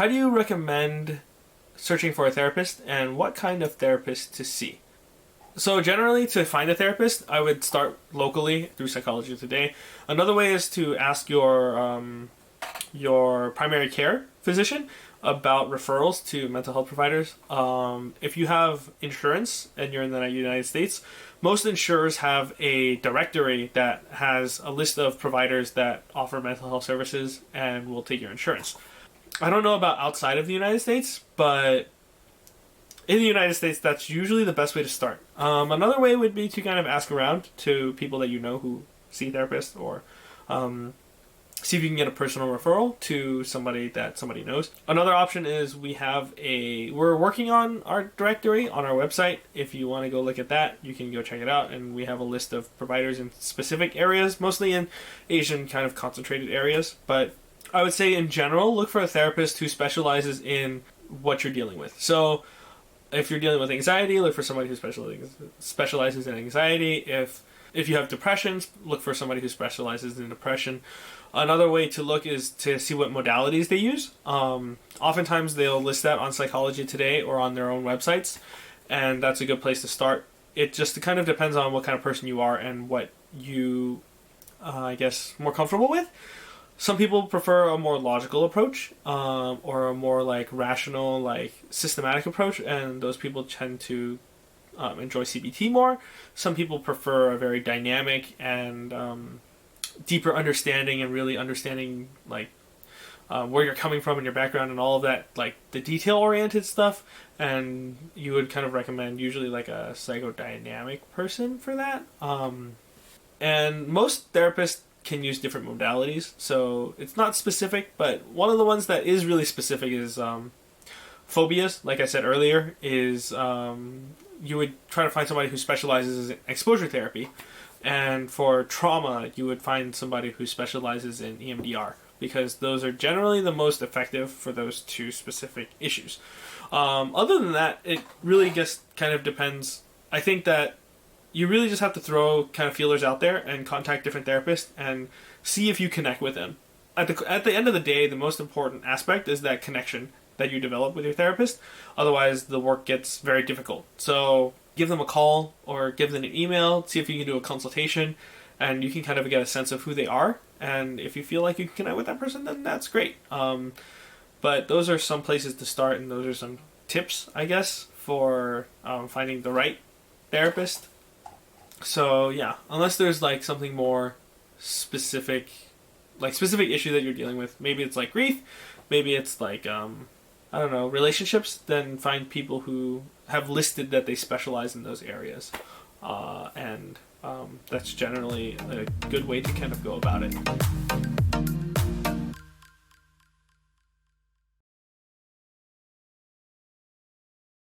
how do you recommend searching for a therapist, and what kind of therapist to see? So generally, to find a therapist, I would start locally through Psychology Today. Another way is to ask your primary care physician about referrals to mental health providers. If you have insurance and you're in the United States, most insurers have a directory that has a list of providers that offer mental health services and will take your insurance. I don't know about outside of the United States, but in the United States, that's usually the best way to start. Another way would be to kind of ask around to people that you know who see therapists, or see if you can get a personal referral to somebody that somebody knows. Another option is we're working on our directory on our website. If you want to go look at that, you can go check it out. And we have a list of providers in specific areas, mostly in Asian kind of concentrated areas. But I would say in general, look for a therapist who specializes in what you're dealing with. So if you're dealing with anxiety, look for somebody who specializes in anxiety. If you have depression, look for somebody who specializes in depression. Another way to look is to see what modalities they use. Oftentimes they'll list that on Psychology Today or on their own websites, and that's a good place to start. It just kind of depends on what kind of person you are and what you, more comfortable with. Some people prefer a more logical approach, or a more rational, systematic approach, and those people tend to enjoy CBT more. Some people prefer a very dynamic and deeper understanding, and really understanding where you're coming from and your background and all of that, the detail-oriented stuff. And you would kind of recommend usually a psychodynamic person for that. And most therapists can use different modalities, so it's not specific, but one of the ones that is really specific is phobias. Like I said earlier, is you would try to find somebody who specializes in exposure therapy, and for trauma you would find somebody who specializes in EMDR, because those are generally the most effective for those two specific issues. Other than that, it really just kind of depends. I think that you really just have to throw kind of feelers out there and contact different therapists and see if you connect with them. At the end of the day, the most important aspect is that connection that you develop with your therapist. Otherwise, the work gets very difficult. So give them a call or give them an email, see if you can do a consultation, and you can kind of get a sense of who they are. And if you feel like you can connect with that person, then that's great. But those are some places to start, and those are some tips, I guess, for finding the right therapist. So yeah, unless there's something more specific issue that you're dealing with, maybe it's grief, maybe it's relationships, then find people who have listed that they specialize in those areas, and that's generally a good way to kind of go about it.